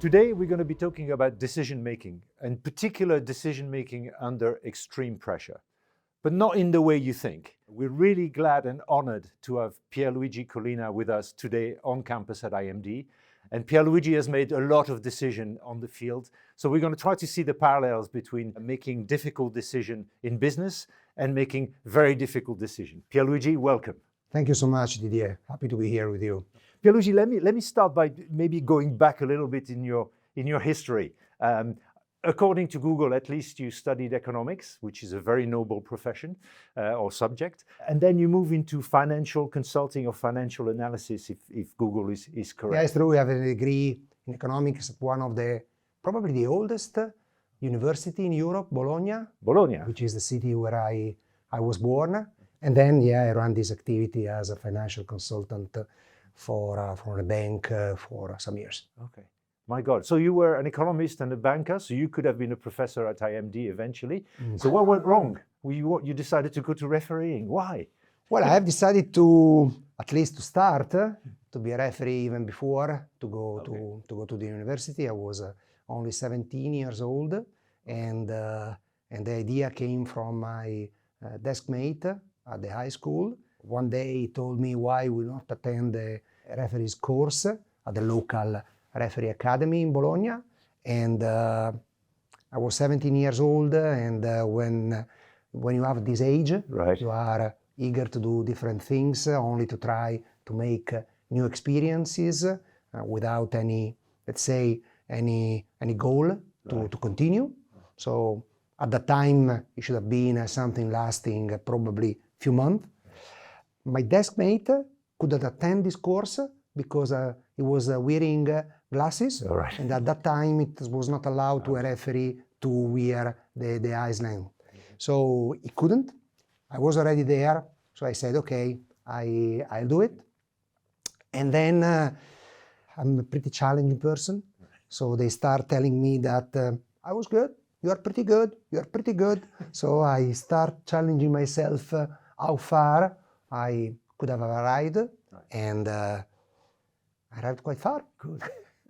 Today we're going to be talking about decision making, and particular decision making under extreme pressure, but not in the way you think. We're really glad and honored to have Pierluigi Collina with us today on campus at IMD. And Pierluigi has made a lot of decisions on the field. So we're going to try to see the parallels between making difficult decisions in business and making very difficult decisions. Pierluigi, welcome. Thank you so much, Didier. Happy to be here with you. Pierluigi, let me start by maybe going back a little bit in your history. According to Google, at least you studied economics, which is a very noble profession or subject, and then you move into financial consulting or financial analysis, if Google is correct. Yeah, it's true. We have a degree in economics at one of probably the oldest university in Europe, Bologna. Bologna. Which is the city where I was born. And then, I ran this activity as a financial consultant for a bank for some years. Okay. My God. So you were an economist and a banker, so you could have been a professor at IMD eventually. So what went wrong? You decided to go to refereeing. Why? Well, I have decided to, at least to start, to be a referee even before to go to the university. I was only 17 years old, and the idea came from my desk mate at the high school. One day he told me why we not attend a referee's course at the local referee academy in Bologna, and I was 17 years old, and when you have this age, right, you are eager to do different things, only to try to make new experiences without any, let's say, any goal to continue. So at that time, it should have been something lasting probably a few months. My desk mate couldn't attend this course because he was wearing glasses, right, and at that time it was not allowed to a referee to wear the eyes lens. So he couldn't. I was already there, so I said, okay, I'll do it. And then I'm a pretty challenging person, so they start telling me that I was good, you are pretty good, you are pretty good. So I start challenging myself how far I could have arrived, and I arrived quite far. Good.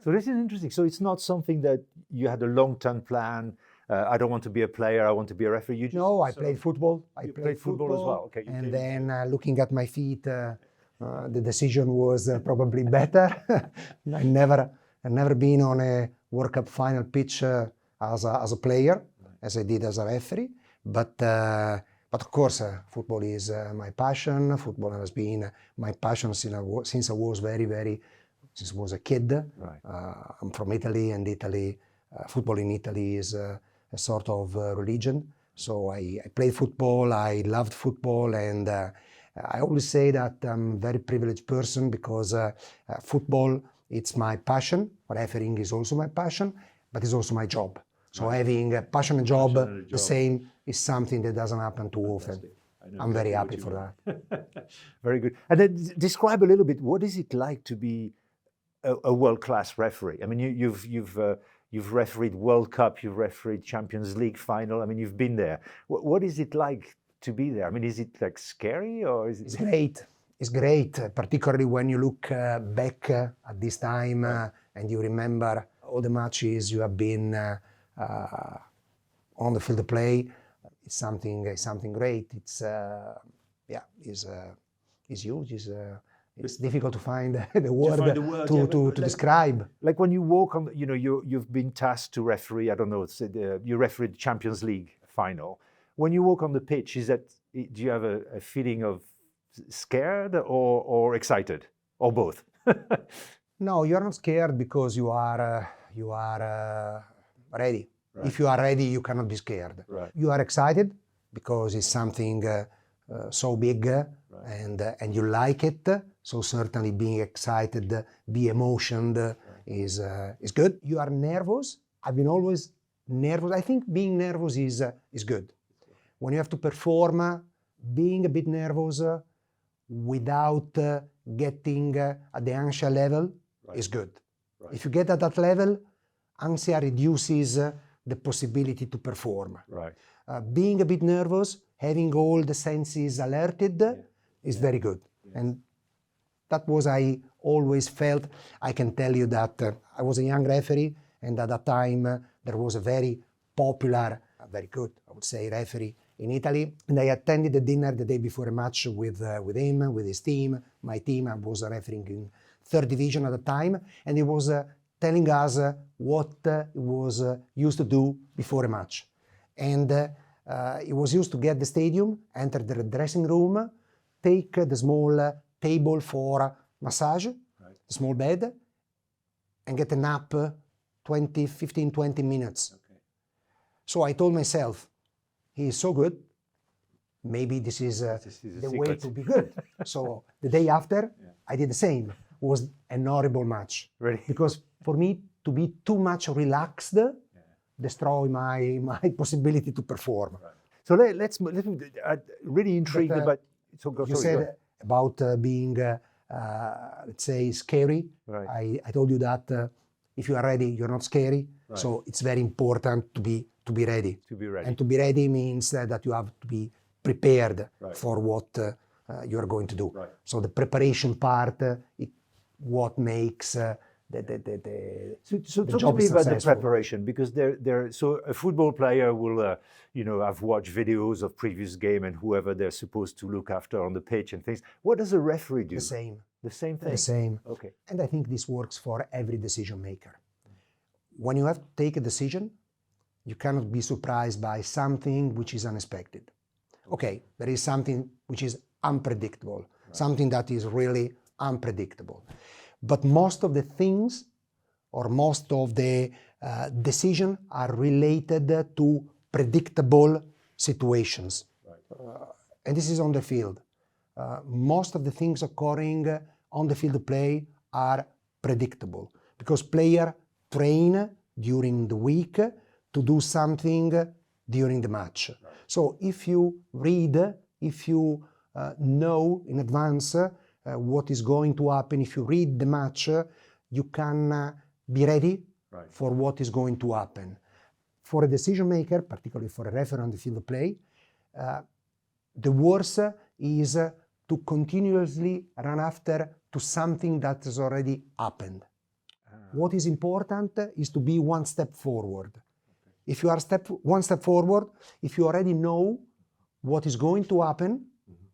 So this is interesting. So it's not something that you had a long-term plan. I don't want to be a player, I want to be a referee. You just, no, I played football. I played football as well. Okay. And then looking at my feet, the decision was probably better. I never been on a World Cup final pitch as a player, as I did as a referee. But of course, football is my passion. Football has been my passion since I was since I was a kid. Right. I'm from Italy, and football in Italy is a sort of religion. So I played football, I loved football, and I always say that I'm a very privileged person because football, it's my passion. Refereeing is also my passion, but it's also my job. So having a passion and job the same is something that doesn't happen too often. I'm very happy for that. Very good. And then describe a little bit, what is it like to be a world-class referee? I mean, you've refereed World Cup, you've refereed Champions League final. I mean, you've been there. What is it like to be there? I mean, is it like scary, or is it? It's great. It's great, particularly when you look back at this time and you remember all the matches you have been on the field of play. It's something great. It's huge. It's difficult to find the word to describe. Like when you walk on, you've been tasked to referee, I don't know, you refereed Champions League final. When you walk on the pitch, do you have a feeling of scared or excited, or both? No, you're not scared because you are ready. Right. If you are ready, you cannot be scared. Right. You are excited because it's something so big, right, and you like it. So certainly being excited, be emotioned, right, is good. You are nervous. I've been always nervous. I think being nervous is good. When you have to perform, being a bit nervous without getting at the anxiety level, right, is good. Right. If you get at that level, anxiety reduces the possibility to perform. Right. Being a bit nervous, having all the senses alerted, is very good. Yes. And that was always felt, I can tell you that I was a young referee, and at that time there was a very popular, very good, I would say, referee in Italy. And I attended the dinner the day before a match with him, with his team, my team. I was refereeing in third division at the time, and he was telling us what he was used to do before a match. And he was used to get the stadium, enter the dressing room, take the small table for massage, the small bed, and get a nap 15, 20 minutes. Okay. So I told myself, he is so good, maybe this is the way to be good. So the day after, I did the same. It was an horrible match. Really? Because for me, to be too much relaxed destroy my possibility to perform. Right. So let's really intrigued about. So you said about being, let's say, scary. Right. I told you that if you are ready, you're not scary. Right. So it's very important to be ready. To be ready. And to be ready means that you have to be prepared for what you are going to do. Right. So the preparation part, what makes So talk to me about the preparation, because so a football player will have watched videos of previous game and whoever they're supposed to look after on the pitch and things. What does a referee do? The same. The same thing? The same. Okay. And I think this works for every decision maker. When you have to take a decision, you cannot be surprised by something which is unexpected. Okay, there is something which is unpredictable, something that is really unpredictable. But most of the things or most of the decisions are related to predictable situations. And this is on the field. Most of the things occurring on the field of play are predictable because players train during the week to do something during the match. So if you read, if you know in advance what is going to happen, if you read the match, you can be ready for what is going to happen. For a decision maker, particularly for a referee on the field of play, the worst is to continuously run after to something that has already happened. What is important is to be one step forward. If you are one step forward, if you already know what is going to happen,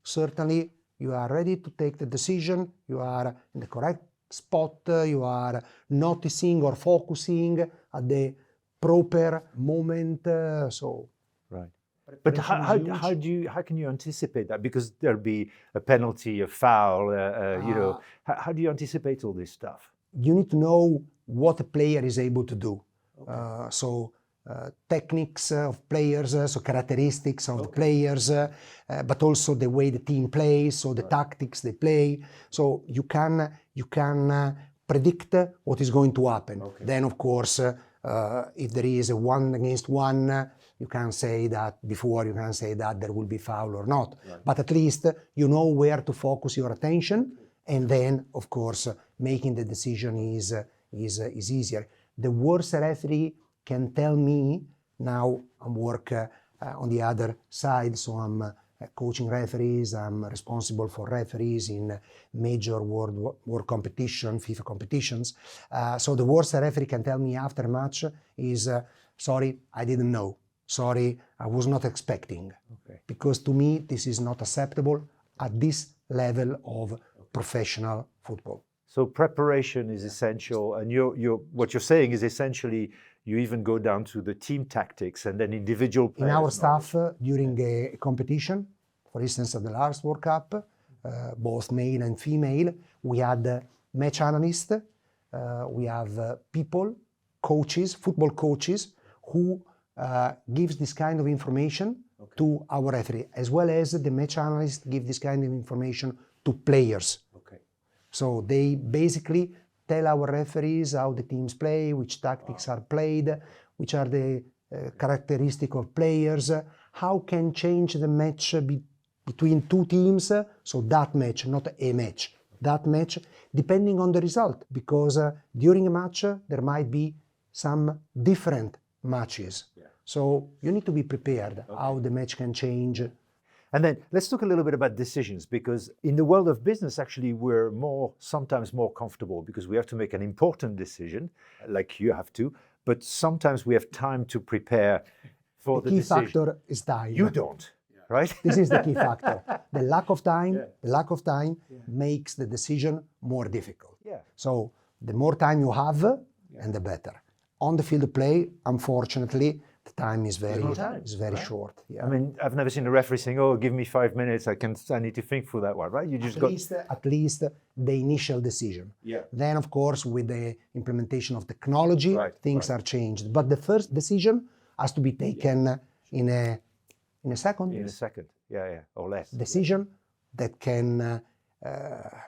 certainly you are ready to take the decision, you are in the correct spot, you are noticing or focusing at the proper moment. Right. But how can you anticipate that? Because there'll be a penalty, a foul, how do you anticipate all this stuff? You need to know what a player is able to do. Techniques of players, so characteristics of the players, but also the way the team plays, so the tactics they play. So you can predict what is going to happen. Then, of course, if there is a 1-against-1, you can say that before, you can say that there will be foul or not. But at least you know where to focus your attention, and then, of course, making the decision is easier. The worst referee can tell me, now I'm work on the other side, so I'm coaching referees, I'm responsible for referees in major world competition, FIFA competitions. So the worst referee can tell me after a match is, sorry, I didn't know. Sorry, I was not expecting. Because to me, this is not acceptable at this level of professional football. So preparation is essential, and what you're saying is essentially you even go down to the team tactics and then individual players. In our staff, during a competition, for instance, at the last World Cup, both male and female, we had match analysts, we have people, coaches, football coaches, who gives this kind of information to our referee, as well as the match analysts give this kind of information to players. So they basically tell our referees how the teams play, which tactics are played, which are the characteristics of players, how can change the match between two teams, so that match, not a match, that match, depending on the result, because during a match there might be some different matches. So you need to be prepared how the match can change. And then let's talk a little bit about decisions, because in the world of business, actually, we're sometimes more comfortable because we have to make an important decision, like you have to, but sometimes we have time to prepare for the key decision. factor is time. You don't, right? This is the key factor. The lack of time makes the decision more difficult. Yeah. So the more time you have, and the better. On the field of play, unfortunately, the time is very short. Yeah. I mean, I've never seen a referee saying, "Oh, give me 5 minutes. I need to think for that one." Right? You just at least the initial decision. Yeah. Then, of course, with the implementation of technology, things are changed. But the first decision has to be taken in a second. In a second, or less. Decision that can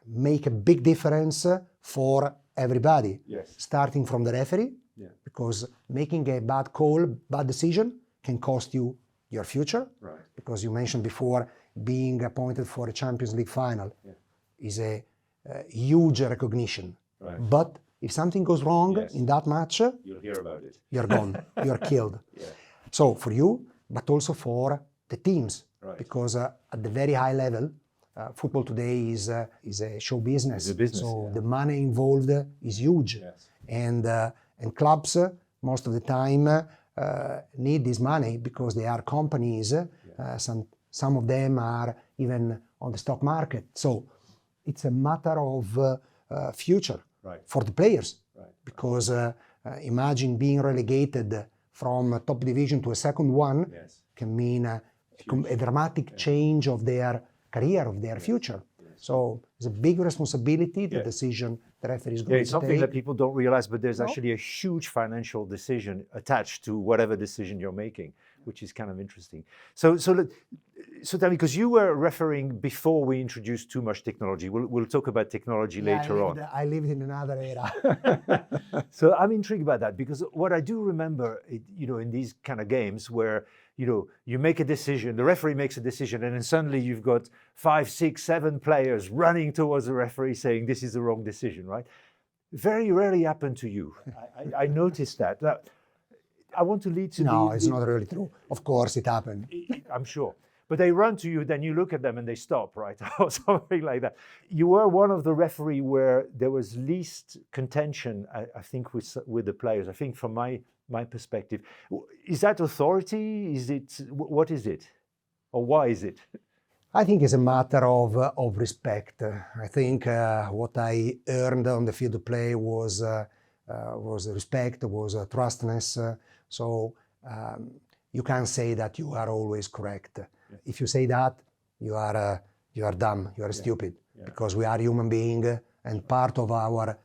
make a big difference for everybody. Yes. Starting from the referee. Yeah. Because making a bad call, bad decision can cost you your future. Right. Because you mentioned before, being appointed for a Champions League final is a huge recognition. Right. But if something goes wrong in that match, you'll hear about it. You're gone. You're killed. Yeah. So for you, but also for the teams, right. Because at the very high level, football today is a show business. It's a business, so the money involved is huge. Yes. And clubs, most of the time, need this money because they are companies. Some of them are even on the stock market. So it's a matter of future for the players. Right. Because imagine being relegated from a top division to a second one can mean a dramatic change of their career, of their future. So it's a big responsibility, the decision the referee is going to take. It's something that people don't realize, but there's actually a huge financial decision attached to whatever decision you're making, which is kind of interesting. So tell me, because you were referring before we introduced too much technology. We'll talk about technology later on. I lived in another era. So I'm intrigued by that, because what I do remember, in these kind of games where you make a decision, the referee makes a decision, and then suddenly you've got 5, 6, 7 players running towards the referee saying this is the wrong decision, right? Very rarely happened to you. I noticed that. Now, I want to lead to No, it's not really true. Of course it happened. I'm sure. But they run to you, then you look at them and they stop, right? Or something like that. You were one of the referee where there was least contention, I think, with the players. I think from my perspective. Is that authority? What is it? Or why is it? I think it's a matter of respect. I think what I earned on the field of play was respect, was trustness. So you can't say that you are always correct. Yeah. If you say that, you are dumb, you are stupid, because we are human beings, and part of our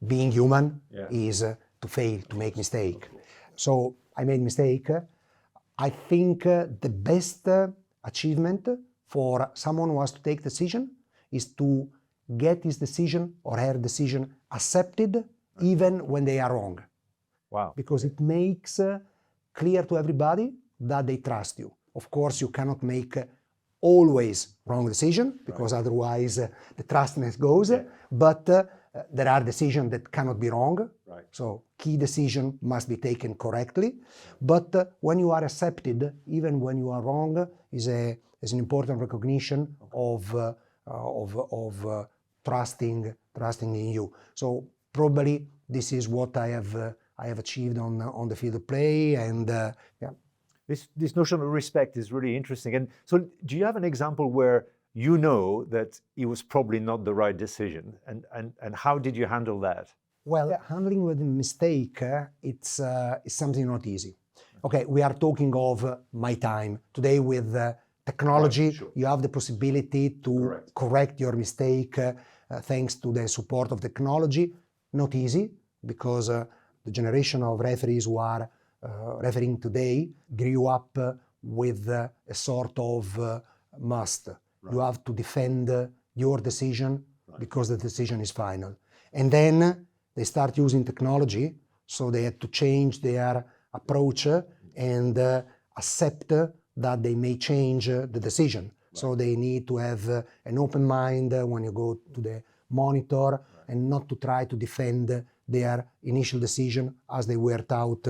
being human is to fail, to make mistake. Okay. So I made mistake. I think the best achievement for someone who has to take decision is to get his decision or her decision accepted even when they are wrong. Wow. Because it makes clear to everybody that they trust you. Of course, you cannot make always wrong decision, because otherwise the trustness goes, but there are decisions that cannot be wrong. Right. So key decision must be taken correctly. But when you are accepted, even when you are wrong, is an important recognition of trusting in you. So probably this is what I have achieved on the field of play, and This notion of respect is really interesting. And so do you have an example where you know that it was probably not the right decision, and how did you handle that? Well, handling with a mistake, it's something not easy. Okay, we are talking of my time. Today with technology, you have the possibility to correct your mistake thanks to the support of technology. Not easy, because the generation of referees who are refereeing today grew up with a sort of must. You have to defend your decision because the decision is final. And then they start using technology, so they had to change their approach and accept that they may change the decision. So they need to have an open mind when you go to the monitor, and not to try to defend their initial decision as they were taught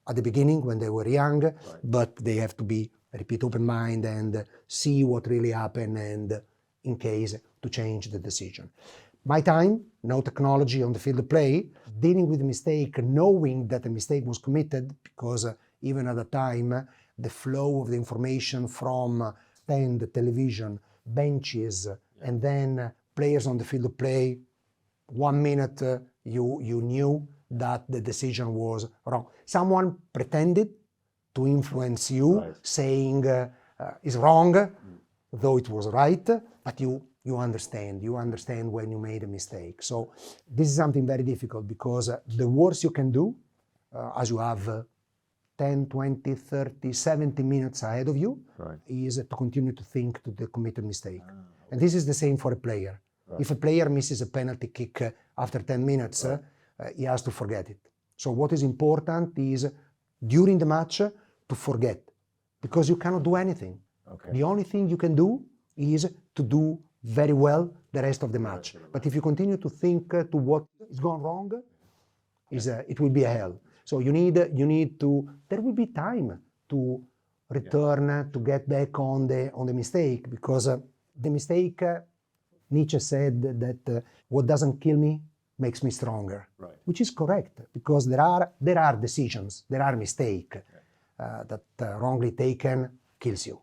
at the beginning when they were young, but they have to be repeat, open mind and see what really happened and in case to change the decision. My time, no technology on the field of play, dealing with a mistake, knowing that a mistake was committed, because even at the time, the flow of the information from the television, benches, and then players on the field of play, 1 minute you knew that the decision was wrong. Someone pretended to influence you, saying is wrong, though it was right, but you understand when you made a mistake. So this is something very difficult, because the worst you can do, as you have 10, 20, 30, 70 minutes ahead of you, is to continue to think to the committed mistake. And this is the same for a player. If a player misses a penalty kick after 10 minutes, he has to forget it. So what is important is during the match to forget, because you cannot do anything. The only thing you can do is to do very well the rest of the match. But if you continue to think to what is gone wrong, it will be a hell. So you need to, there will be time to return, to get back on the mistake, because the mistake, Nietzsche said that what doesn't kill me makes me stronger, which is correct, because there are decisions, there are mistakes that wrongly taken kills you.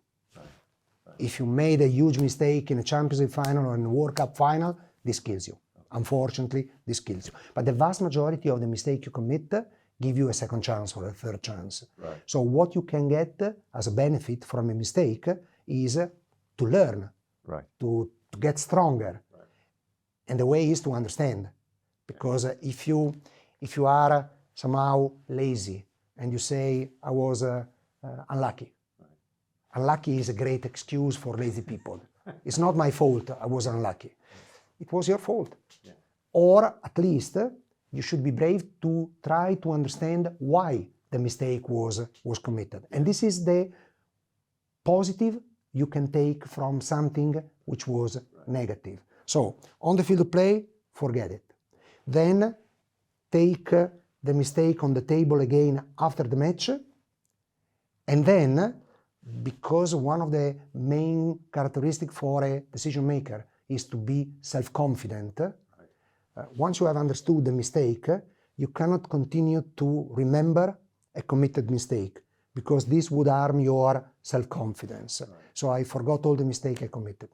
If you made a huge mistake in a Champions League final or in a World Cup final, this kills you. Unfortunately, this kills you. But the vast majority of the mistakes you commit give you a second chance or a third chance. So what you can get as a benefit from a mistake is to learn, to get stronger. And the way is to understand. Because if you are somehow lazy and you say, I was unlucky. Unlucky is a great excuse for lazy people. It's not my fault I was unlucky. It was your fault. Or at least you should be brave to try to understand why the mistake was committed. And this is the positive you can take from something which was negative. So on the field of play, forget it. Then take the mistake on the table again after the match, and then, because one of the main characteristics for a decision maker is to be self-confident, once you have understood the mistake, you cannot continue to remember a committed mistake, because this would harm your self-confidence. So I forgot all the mistakes I committed.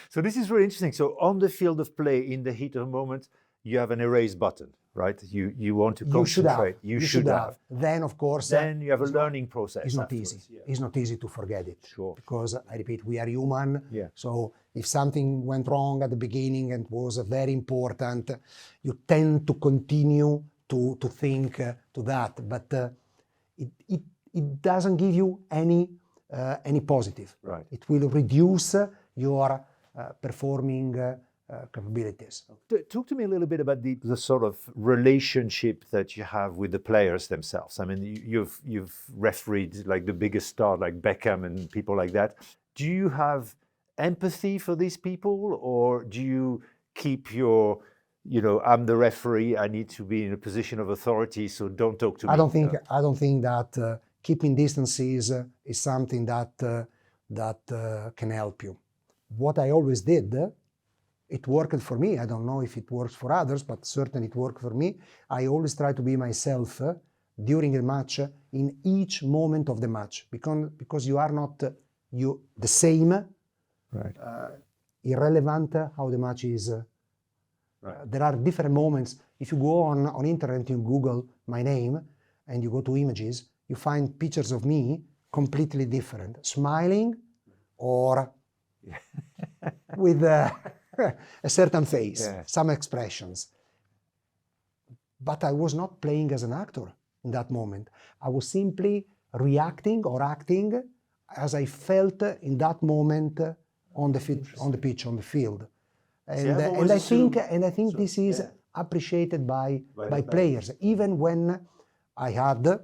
So this is really interesting. So on the field of play, in the heat of the moment, you have an erase button, right? You want to concentrate. You should have. Then, of course, then you have a learning process. It's not easy. It's not easy to forget it. Sure. Because I repeat, we are human. So if something went wrong at the beginning and was very important, you tend to continue to think to that. But it doesn't give you any positive. It will reduce your performing capabilities. Talk to me a little bit about the sort of relationship that you have with the players themselves. I mean, you've refereed like the biggest star like Beckham and people like that. Do you have empathy for these people, or do you keep your, I'm the referee, I need to be in a position of authority, so don't talk to me? I don't think that keeping distances is something that can help you. What I always did, it worked for me. I don't know if it works for others, but certainly it worked for me. I always try to be myself during the match, in each moment of the match, because you are not the same, irrelevant how the match is. There are different moments. If you go on internet, you Google my name, and you go to images, you find pictures of me completely different, smiling or with a certain face, some expressions. But I was not playing as an actor in that moment. I was simply reacting or acting as I felt in that moment on the pitch, on the field. And I think this is appreciated by players, even when I had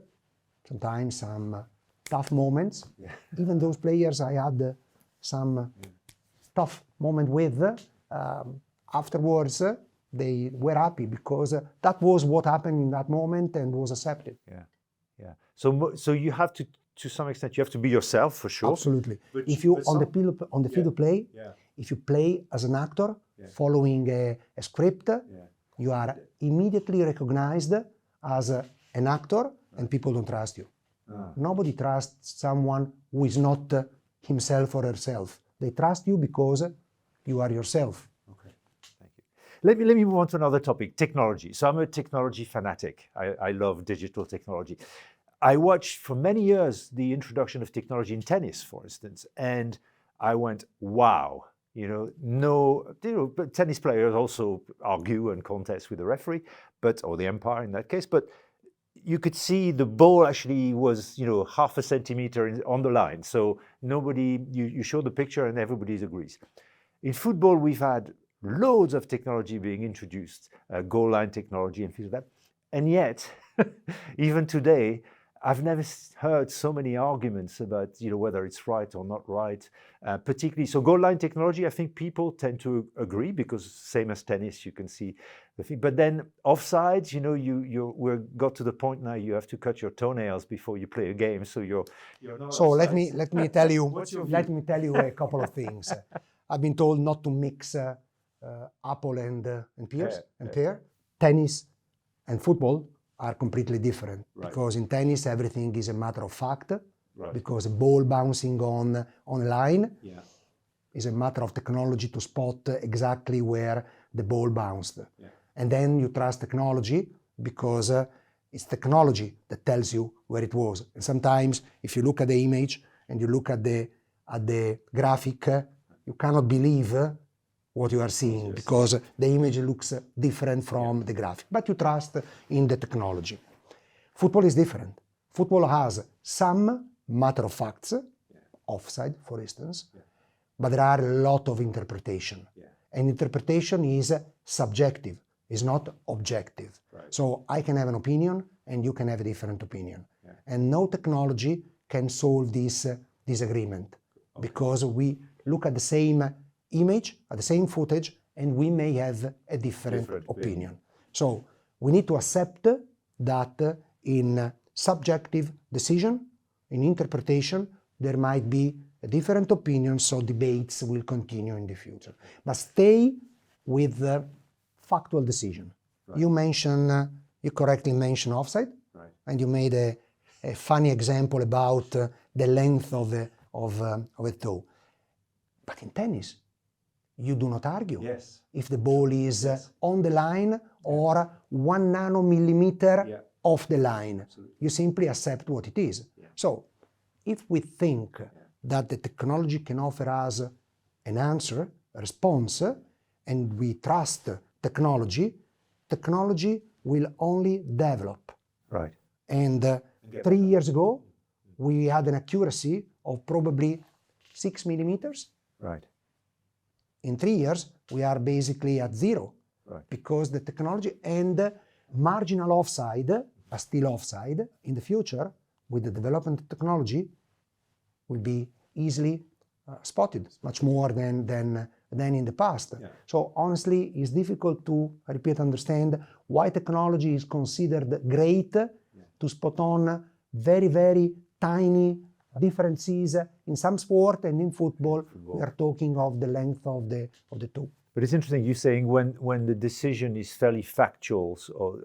sometimes some tough moments. Even those players I had some tough moment with, afterwards they were happy, because that was what happened in that moment and was accepted. So you have to some extent. You have to be yourself for sure. Absolutely. But If you but on the some- field on the field of play, if you play as an actor following a script, you are immediately recognized as an actor, and people don't trust you. Nobody trusts someone who is not himself or herself. They trust you because you are yourself. Okay, thank you. Let me move on to another topic, technology. So I'm a technology fanatic. I love digital technology. I watched for many years the introduction of technology in tennis, for instance, and I went, wow. But tennis players also argue and contest with the referee, or the umpire in that case, but you could see the ball actually was, half a centimeter on the line. So you show the picture and everybody agrees. In football, we've had loads of technology being introduced, goal line technology and things like that. And yet, even today, I've never heard so many arguments about whether it's right or not right, particularly. So goal line technology, I think people tend to agree because same as tennis, you can see the thing. But then offsides, we got to the point now you have to cut your toenails before you play a game. So you're not. So let offsides. me tell you Let me tell you a couple of things. I've been told not to mix apple and pear. Tennis and football are completely different, because in tennis everything is a matter of fact, because a ball bouncing on a line is a matter of technology to spot exactly where the ball bounced. And then you trust technology because it's technology that tells you where it was. And sometimes if you look at the image and you look at the graphic, you cannot believe what you are seeing, because the image looks different from the graphic, but you trust in the technology. Football is different. Football has some matter of facts, offside for instance, but there are a lot of interpretation. And interpretation is subjective, is not objective. So I can have an opinion and you can have a different opinion. And no technology can solve this disagreement, because we look at the same image, at the same footage, and we may have a different opinion. So we need to accept that in subjective decision, in interpretation, there might be a different opinion, so debates will continue in the future. But stay with the factual decision. You correctly mentioned offside, and you made a funny example about the length of a toe. But in tennis, you do not argue if the ball is on the line or 1 nanomillimeter off the line. You simply accept what it is. So if we think that the technology can offer us an answer, a response, and we trust technology will only develop. Right. And 3 years ago, we had an accuracy of probably 6 millimeters. Right. In 3 years, we are basically at zero, because the technology and marginal offside, but still offside, in the future, with the development of technology, will be easily spotted, much more than in the past. So honestly, it's difficult to, understand why technology is considered great to spot on very, very tiny differences in some sport, and in football, we are talking of the length of the toe. But it's interesting you saying when the decision is fairly factual,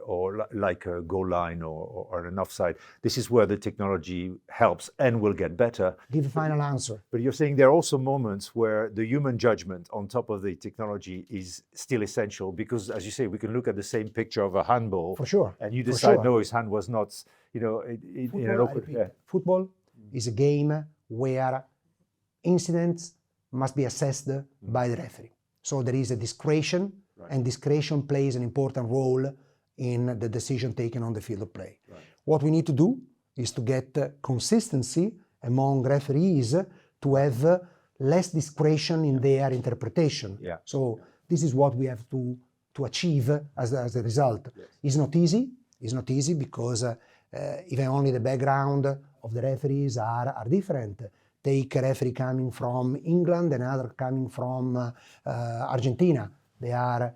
or like a goal line or an offside, this is where the technology helps and will get better. Give a final answer. But you're saying there are also moments where the human judgment on top of the technology is still essential, because as you say, we can look at the same picture of a handball. For sure. And you decide, no, his hand was not, in an open... Football is a game where incidents must be assessed by the referee. So there is a discretion, and discretion plays an important role in the decision taken on the field of play. What we need to do is to get consistency among referees to have less discretion in their interpretation. So this is what we have to achieve as a result. It's not easy. It's not easy because even only the background of the referees are different. Take a referee coming from England and another coming from Argentina. They are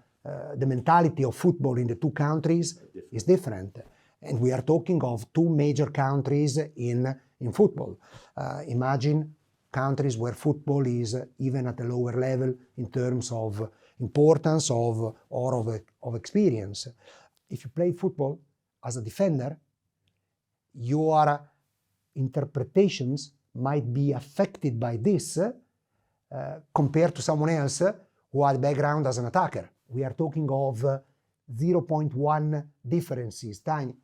the mentality of football in the two countries is different. And we are talking of two major countries in in football. Imagine countries where football is even at a lower level in terms of importance or of experience. If you play football as a defender, your interpretations might be affected by this compared to someone else who had background as an attacker. We are talking of 0.1 differences, tiny.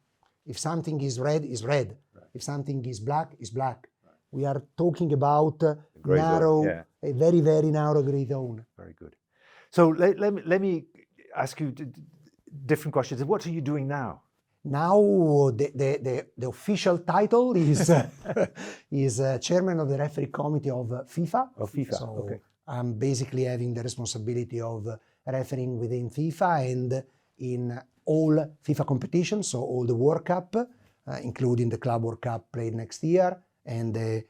If something is red, is red. Right. If something is black, is black. Right. We are talking about narrow, a very, very narrow gray zone. Very good. So let me ask you different questions. What are you doing now? Now the official title is is chairman of the referee committee of FIFA. Of FIFA. So okay. I'm basically having the responsibility of refereeing within FIFA and in all FIFA competitions, so all the World Cup, including the Club World Cup played next year, and the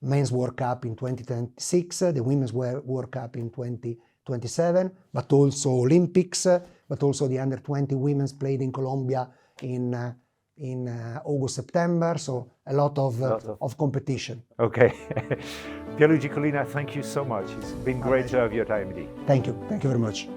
Men's World Cup in 2026, the Women's World Cup in 2027, but also Olympics, but also the Under-20 Women's played in Colombia in August, September, so a lot of competition. Okay. Pierluigi Collina, thank you so much. It's been great to have you at IMD. Thank you very much.